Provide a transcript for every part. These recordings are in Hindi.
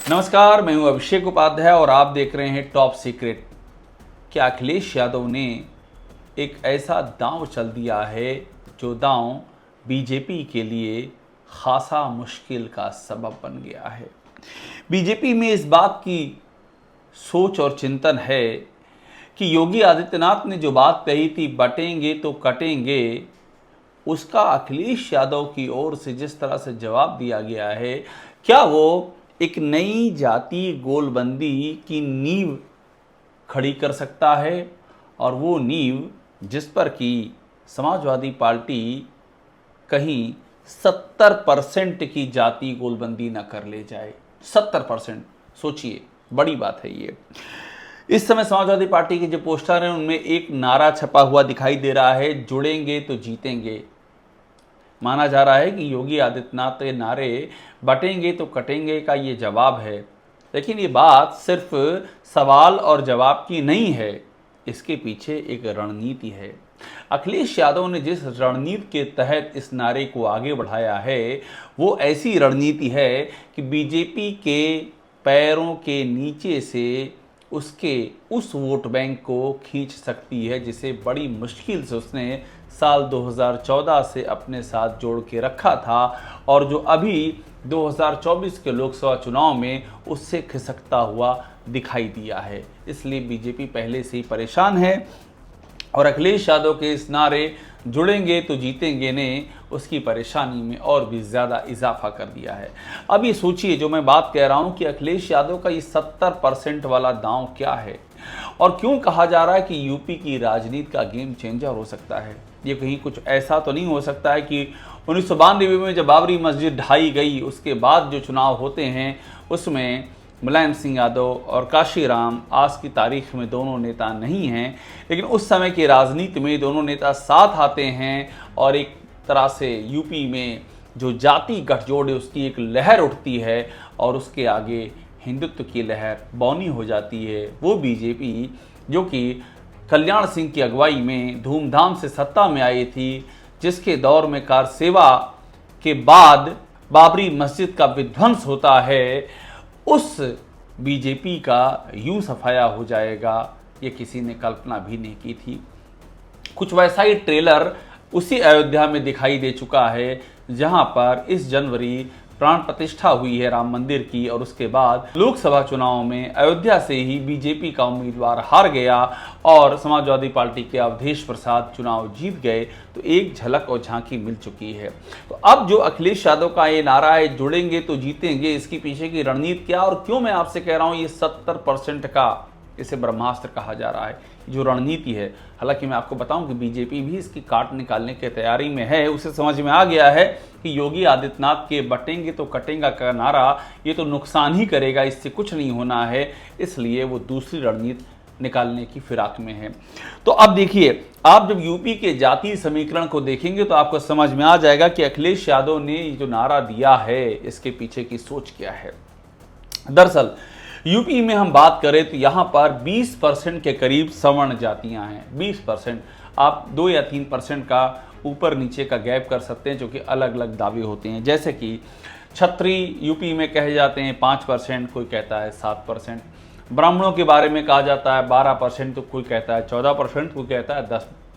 नमस्कार, मैं हूं अभिषेक उपाध्याय और आप देख रहे हैं टॉप सीक्रेट। क्या अखिलेश यादव ने एक ऐसा दांव चल दिया है जो दांव बीजेपी के लिए खासा मुश्किल का सबब बन गया है। बीजेपी में इस बात की सोच और चिंतन है कि योगी आदित्यनाथ ने जो बात कही थी बटेंगे तो कटेंगे, उसका अखिलेश यादव की ओर से जिस तरह से जवाब दिया गया है, क्या वो एक नई जाति गोलबंदी की नींव खड़ी कर सकता है। और वो नींव जिस पर कि समाजवादी पार्टी कहीं 70% की जाति गोलबंदी न कर ले जाए। 70%, सोचिए, बड़ी बात है ये। इस समय समाजवादी पार्टी के जो पोस्टर हैं उनमें एक नारा छपा हुआ दिखाई दे रहा है, जुड़ेंगे तो जीतेंगे। माना जा रहा है कि योगी आदित्यनाथ के नारे बटेंगे तो कटेंगे का ये जवाब है, लेकिन ये बात सिर्फ सवाल और जवाब की नहीं है, इसके पीछे एक रणनीति है। अखिलेश यादव ने जिस रणनीति के तहत इस नारे को आगे बढ़ाया है वो ऐसी रणनीति है कि बीजेपी के पैरों के नीचे से उसके उस वोट बैंक को खींच सकती है जिसे बड़ी मुश्किल से उसने साल 2014 से अपने साथ जोड़ के रखा था और जो अभी 2024 के लोकसभा चुनाव में उससे खिसकता हुआ दिखाई दिया है। इसलिए बीजेपी पहले से ही परेशान है और अखिलेश यादव के इस नारे जुड़ेंगे तो जीतेंगे ने उसकी परेशानी में और भी ज़्यादा इजाफा कर दिया है। अब ये सोचिए, जो मैं बात कह रहा हूँ कि अखिलेश यादव का ये 70% वाला दांव क्या है और क्यों कहा जा रहा है कि यूपी की राजनीति का गेम चेंजर हो सकता है। ये कहीं कुछ ऐसा तो नहीं हो सकता है कि 1992 में जब बाबरी मस्जिद ढाई गई उसके बाद जो चुनाव होते हैं उसमें मुलायम सिंह यादव और काशीराम आज की तारीख में दोनों नेता नहीं हैं, लेकिन उस समय की राजनीति में दोनों नेता साथ आते हैं और एक तरह से यूपी में जो जाति गठजोड़ है उसकी एक लहर उठती है और उसके आगे हिंदुत्व की लहर बौनी हो जाती है। वो बीजेपी जो कि कल्याण सिंह की अगुवाई में धूमधाम से सत्ता में आई थी, जिसके दौर में कार सेवा के बाद बाबरी मस्जिद का विध्वंस होता है, उस बीजेपी का यूं सफाया हो जाएगा ये किसी ने कल्पना भी नहीं की थी। कुछ वैसा ही ट्रेलर उसी अयोध्या में दिखाई दे चुका है जहां पर इस जनवरी प्राण प्रतिष्ठा हुई है राम मंदिर की और उसके बाद लोकसभा चुनाव में अयोध्या से ही बीजेपी का उम्मीदवार हार गया और समाजवादी पार्टी के अवधेश प्रसाद चुनाव जीत गए। तो एक झलक और झांकी मिल चुकी है। तो अब जो अखिलेश यादव का ये नारा है जुड़ेंगे तो जीतेंगे, इसकी पीछे की रणनीति क्या और क्यों मैं आपसे कह रहा हूँ ये 70% का इसे ब्रह्मास्त्र कहा जा रहा है, जो रणनीति है। हालांकि मैं आपको बताऊं कि बीजेपी भी इसकी काट निकालने की तैयारी में है। उसे समझ में आ गया है कि योगी आदित्यनाथ के बटेंगे तो कटेंगे का नारा ये तो नुकसान ही करेगा, इससे कुछ नहीं होना है, इसलिए वो दूसरी रणनीति निकालने की फिराक में है। तो अब देखिए, आप जब यूपी के जातीय समीकरण को देखेंगे तो आपको समझ में आ जाएगा कि अखिलेश यादव ने जो नारा दिया है इसके पीछे की सोच क्या है। दरअसल यूपी में हम बात करें तो यहाँ पर 20% के करीब सवर्ण जातियाँ हैं। 20%, आप 2 या 3% का ऊपर नीचे का गैप कर सकते हैं, जो कि अलग अलग दावे होते हैं। जैसे कि क्षत्रिय यूपी में कहे जाते हैं 5%, कोई कहता है 7%। ब्राह्मणों के बारे में कहा जाता है 12%, तो कोई कहता है 14%, कोई कहता है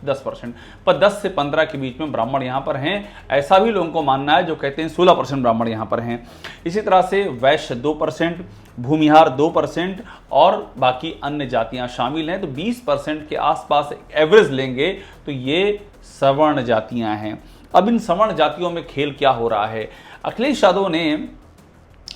10%, पर 10 से 15 के बीच में ब्राह्मण यहाँ पर हैं। ऐसा भी लोगों को मानना है जो कहते हैं 16% ब्राह्मण यहाँ पर हैं। इसी तरह से वैश्य 2%, भूमिहार 2% और बाकी अन्य जातियाँ शामिल हैं। तो 20% के आसपास एवरेज लेंगे तो ये सवर्ण जातियाँ हैं। अब इन सवर्ण जातियों में खेल क्या हो रहा है? अखिलेश यादव ने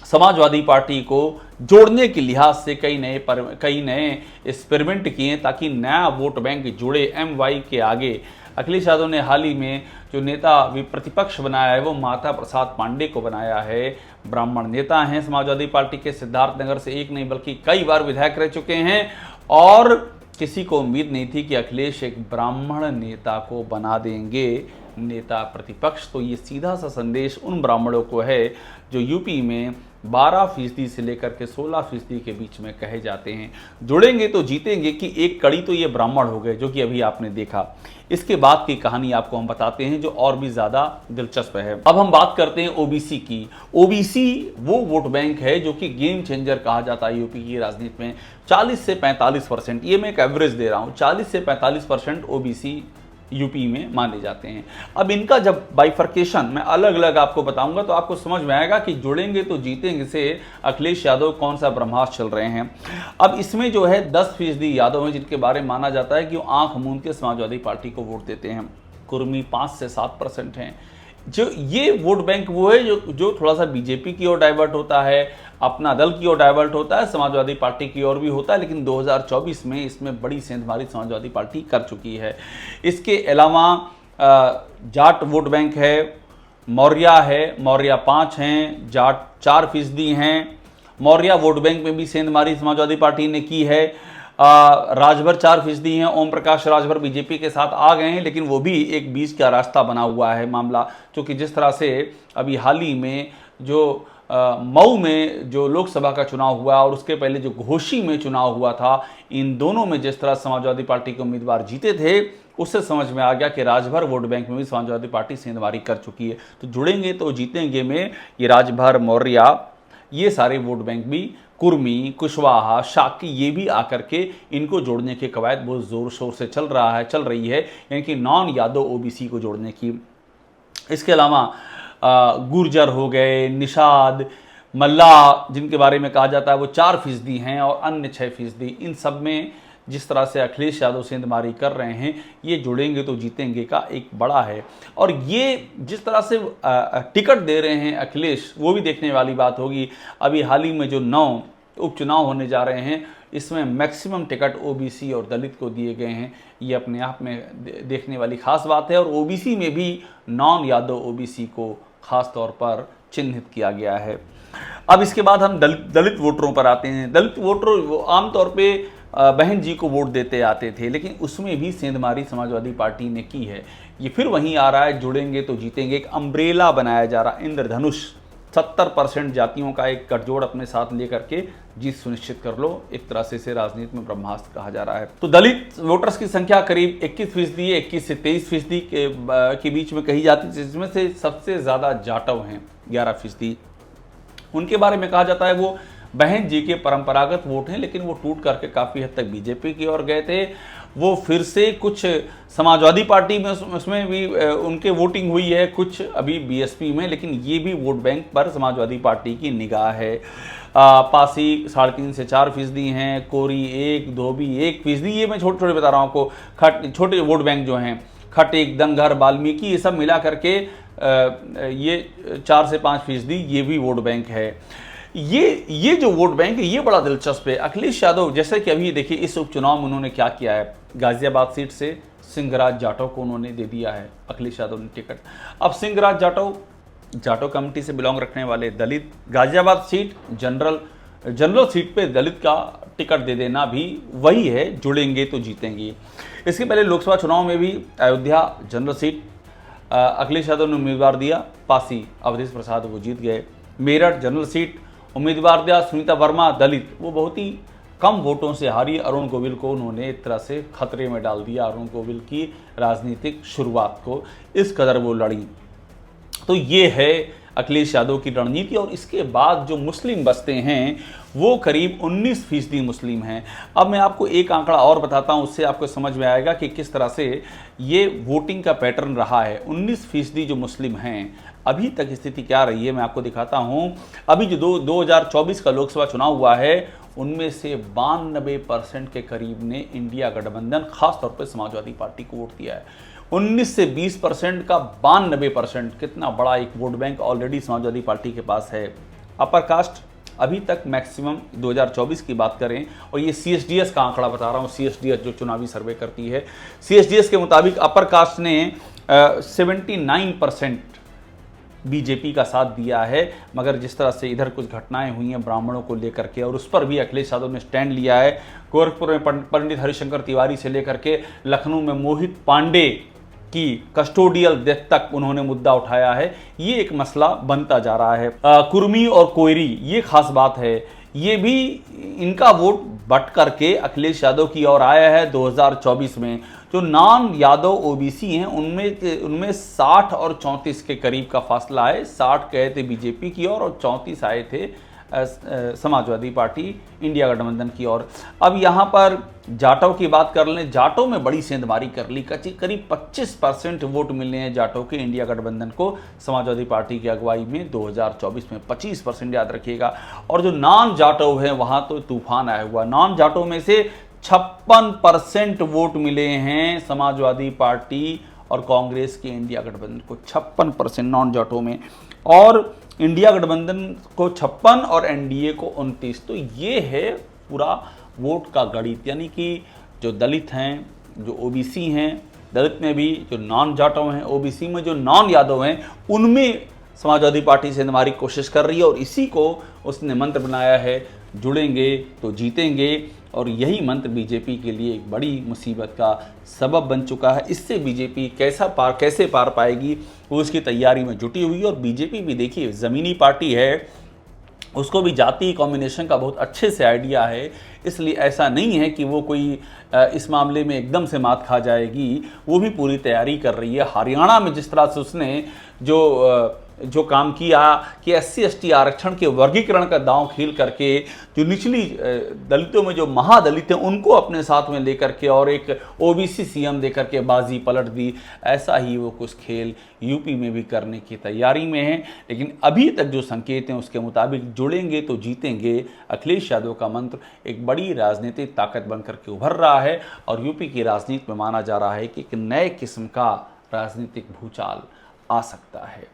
समाजवादी पार्टी को जोड़ने के लिहाज से कई नए एक्सपेरिमेंट किए ताकि नया वोट बैंक जुड़े MY के आगे। अखिलेश यादव ने हाल ही में जो नेता प्रतिपक्ष बनाया है वो माता प्रसाद पांडे को बनाया है। ब्राह्मण नेता हैं समाजवादी पार्टी के, सिद्धार्थनगर से एक नहीं बल्कि कई बार विधायक रह चुके हैं और किसी को उम्मीद नहीं थी कि अखिलेश एक ब्राह्मण नेता को बना देंगे नेता प्रतिपक्ष। तो ये सीधा सा संदेश उन ब्राह्मणों को है जो यूपी में 12% से लेकर के 16% के बीच में कहे जाते हैं। जुड़ेंगे तो जीतेंगे की एक कड़ी तो ये ब्राह्मण हो गए, जो कि अभी आपने देखा। इसके बाद की कहानी आपको हम बताते हैं जो और भी ज्यादा दिलचस्प है। अब हम बात करते हैं ओबीसी की। ओबीसी वो वोट बैंक है जो कि गेम चेंजर कहा जाता है यूपी की राजनीति में। 40 से 45%, ये मैं एक एवरेज दे रहा हूं, 40 से 45% ओबीसी यूपी में माने जाते हैं। अब इनका जब बाइफर्केशन मैं अलग अलग आपको बताऊंगा तो आपको समझ में आएगा कि जुड़ेंगे तो जीतेंगे से अखिलेश यादव कौन सा ब्रह्मास्त्र चल रहे हैं। अब इसमें जो है 10% यादव हैं जिनके बारे में माना जाता है कि वो आंख मूंद के समाजवादी पार्टी को वोट देते हैं। कुर्मी 5 से 7% हैं। जो ये वोट बैंक वो है जो थोड़ा सा बीजेपी की ओर डाइवर्ट होता है, अपना दल की ओर डाइवर्ट होता है, समाजवादी पार्टी की ओर भी होता है, लेकिन 2024 में इसमें बड़ी सेंधमारी समाजवादी पार्टी कर चुकी है। इसके अलावा जाट वोट बैंक है, मौर्या है, मौर्या 5 हैं, जाट 4% हैं। मौर्या वोट बैंक में भी सेंधमारी समाजवादी पार्टी ने की है। राजभर 4% हैं। ओम प्रकाश राजभर बीजेपी के साथ आ गए हैं, लेकिन वो भी एक बीच का रास्ता बना हुआ है मामला, क्योंकि जिस तरह से अभी हाल ही में जो मऊ में जो लोकसभा का चुनाव हुआ और उसके पहले जो घोसी में चुनाव हुआ था, इन दोनों में जिस तरह समाजवादी पार्टी के उम्मीदवार जीते थे, उससे समझ में आ गया कि राजभर वोट बैंक में भी समाजवादी पार्टी सेंधमारी कर चुकी है। तो जुड़ेंगे तो जीतेंगे में ये राजभर, मौर्या, ये सारे वोट बैंक भी, कुर्मी, कुशवाहा, शाकी, ये भी आकर के इनको जोड़ने की कवायद बहुत जोर शोर से चल रही है, यानी कि नॉन यादव ओबीसी को जोड़ने की। इसके अलावा गुर्जर हो गए, निषाद, मल्ला, जिनके बारे में कहा जाता है वो 4% हैं, और अन्य 6%। इन सब में जिस तरह से अखिलेश यादव सेंधमारी कर रहे हैं, ये जुड़ेंगे तो जीतेंगे का एक बड़ा है। और ये जिस तरह से टिकट दे रहे हैं अखिलेश, वो भी देखने वाली बात होगी। अभी हाल ही में जो 9 उपचुनाव होने जा रहे हैं, इसमें मैक्सिमम टिकट ओबीसी और दलित को दिए गए हैं। ये अपने आप में देखने वाली खास बात है। और ओबीसी में भी नॉन यादव ओबीसी को खास तौर पर चिन्हित किया गया है। अब इसके बाद हम दलित वोटरों पर आते हैं। दलित वोटर आमतौर पे बहन जी को वोट देते आते थे, लेकिन उसमें भी सेंधमारी समाजवादी पार्टी ने की है। ये फिर वहीं आ रहा है, जुड़ेंगे तो जीतेंगे, एक अम्ब्रेला बनाया जा रहा है, इंद्रधनुष। 70% जातियों का एक गठजोड़ अपने साथ लेकर के जीत सुनिश्चित कर लो, एक तरह से इसे राजनीति में ब्रह्मास्त्र कहा जा रहा है। तो दलित वोटर्स की संख्या करीब 21% है, 21 से 23% के बीच में कही जाती है, जिसमें से सबसे ज्यादा जाटव हैं 11%। उनके बारे में कहा जाता है वो बहन जी के परंपरागत वोट हैं, लेकिन वो टूट करके काफ़ी हद तक बीजेपी की ओर गए थे। वो फिर से कुछ समाजवादी पार्टी में उसमें भी उनके वोटिंग हुई है, कुछ अभी बीएसपी में, लेकिन ये भी वोट बैंक पर समाजवादी पार्टी की निगाह है। पासी 3.5 से 4% हैं, कोरी 1, धोबी 1%। ये मैं छोटे छोटे बता रहा हूँ आपको, छोटे वोट बैंक जो हैं, खटेक, दंगहर, वाल्मीकि, ये सब मिला करके ये 4 से 5% ये भी वोट बैंक है। ये जो वोट बैंक है, ये बड़ा दिलचस्प है। अखिलेश यादव, जैसे कि अभी देखिए इस उपचुनाव में उन्होंने क्या किया है, गाजियाबाद सीट से सिंहराज जाटव को उन्होंने दे दिया है अखिलेश यादव ने टिकट। अब सिंहराज जाटव कम्युनिटी से बिलोंग रखने वाले दलित, गाजियाबाद सीट जनरल सीट पे दलित का टिकट दे देना भी वही है, जुड़ेंगे तो जीतेंगे। इसके पहले लोकसभा चुनाव में भी अयोध्या जनरल सीट अखिलेश यादव ने उम्मीदवार दिया, पासी अवधेश प्रसाद वो जीत गए। मेरठ जनरल सीट उम्मीदवार दिया सुनीता वर्मा, दलित, वो बहुत ही कम वोटों से हारी। अरुण गोविल को उन्होंने एक तरह से खतरे में डाल दिया, अरुण गोविल की राजनीतिक शुरुआत को, इस कदर वो लड़ी। तो ये है अखिलेश यादव की रणनीति। और इसके बाद जो मुस्लिम बसते हैं वो करीब 19% मुस्लिम हैं। अब मैं आपको एक आंकड़ा और बताता हूं, उससे आपको समझ में आएगा कि किस तरह से ये वोटिंग का पैटर्न रहा है। 19% जो मुस्लिम हैं, अभी तक स्थिति क्या रही है मैं आपको दिखाता हूं। अभी जो 2024 का लोकसभा चुनाव हुआ है, उनमें से 92% के करीब ने इंडिया गठबंधन, खासतौर पर समाजवादी पार्टी को वोट दिया है। 19 से 20% का 92%, कितना बड़ा एक vote bank already Samajwadi party के पास है। अपर कास्ट अभी तक मैक्सिमम 2024 की बात करें, और ये CSDS का आंकड़ा बता रहा हूँ, CSDS जो चुनावी सर्वे करती है, CSDS के मुताबिक अपर कास्ट ने 79% बीजेपी का साथ दिया है। मगर जिस तरह से इधर कुछ घटनाएं हुई हैं ब्राह्मणों को लेकर के, और उस पर भी अखिलेश यादव ने स्टैंड लिया है। गोरखपुर में पंडित हरिशंकर तिवारी से लेकर के लखनऊ में मोहित पांडे कि कस्टोडियल डेथ तक उन्होंने मुद्दा उठाया है। ये एक मसला बनता जा रहा है। कुर्मी और कोयरी, ये खास बात है, ये भी इनका वोट बट करके अखिलेश यादव की ओर आया है 2024 में। जो नॉन यादव ओबीसी हैं उनमें 60 और 34 के करीब का फासला है। 60 गए थे बीजेपी की ओर और 34 आए थे समाजवादी पार्टी इंडिया गठबंधन की ओर। अब यहाँ पर जाटों की बात कर लें, जाटों में बड़ी सेंधमारी कर ली, करीब 25% वोट मिले हैं जाटों के इंडिया गठबंधन को समाजवादी पार्टी की अगुवाई में 2024 में 25%, याद रखिएगा। और जो नॉन जाटो है वहाँ तो तूफान आया हुआ। नॉन जाटो में से 56% वोट मिले हैं समाजवादी पार्टी और कांग्रेस के इंडिया गठबंधन को, 56% नॉन जाटो में, और इंडिया गठबंधन को 56 और एनडीए को 29। तो ये है पूरा वोट का गणित, यानी कि जो दलित हैं, जो ओबीसी हैं, दलित में भी जो नॉन जाटो हैं, ओबीसी में जो नॉन यादव हैं, उनमें समाजवादी पार्टी से हमारी कोशिश कर रही है। और इसी को उसने मंत्र बनाया है, जुड़ेंगे तो जीतेंगे। और यही मंत्र बीजेपी के लिए एक बड़ी मुसीबत का सबब बन चुका है। इससे बीजेपी कैसे पार पाएगी, वो उसकी तैयारी में जुटी हुई है। और बीजेपी भी देखिए ज़मीनी पार्टी है, उसको भी जातीय कॉम्बिनेशन का बहुत अच्छे से आइडिया है, इसलिए ऐसा नहीं है कि वो कोई इस मामले में एकदम से मात खा जाएगी। वो भी पूरी तैयारी कर रही है। हरियाणा में जिस तरह से उसने जो काम किया कि SC/ST आरक्षण के वर्गीकरण का दांव खेल करके जो निचली दलितों में जो महादलित हैं उनको अपने साथ में लेकर के और एक ओबीसी सीएम देकर के बाजी पलट दी, ऐसा ही वो कुछ खेल यूपी में भी करने की तैयारी में है। लेकिन अभी तक जो संकेत हैं उसके मुताबिक जुड़ेंगे तो जीतेंगे अखिलेश यादव का मंत्र एक बड़ी राजनीतिक ताकत बनकर के उभर रहा है। और यूपी की राजनीति में माना जा रहा है कि एक नए किस्म का राजनीतिक भूचाल आ सकता है।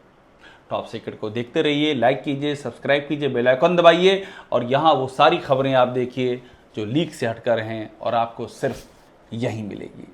टॉप सीक्रेट को देखते रहिए, लाइक कीजिए, सब्सक्राइब कीजिए, बेल आइकन दबाइए और यहाँ वो सारी खबरें आप देखिए जो लीक से हटकर हैं और आपको सिर्फ यहीं मिलेगी।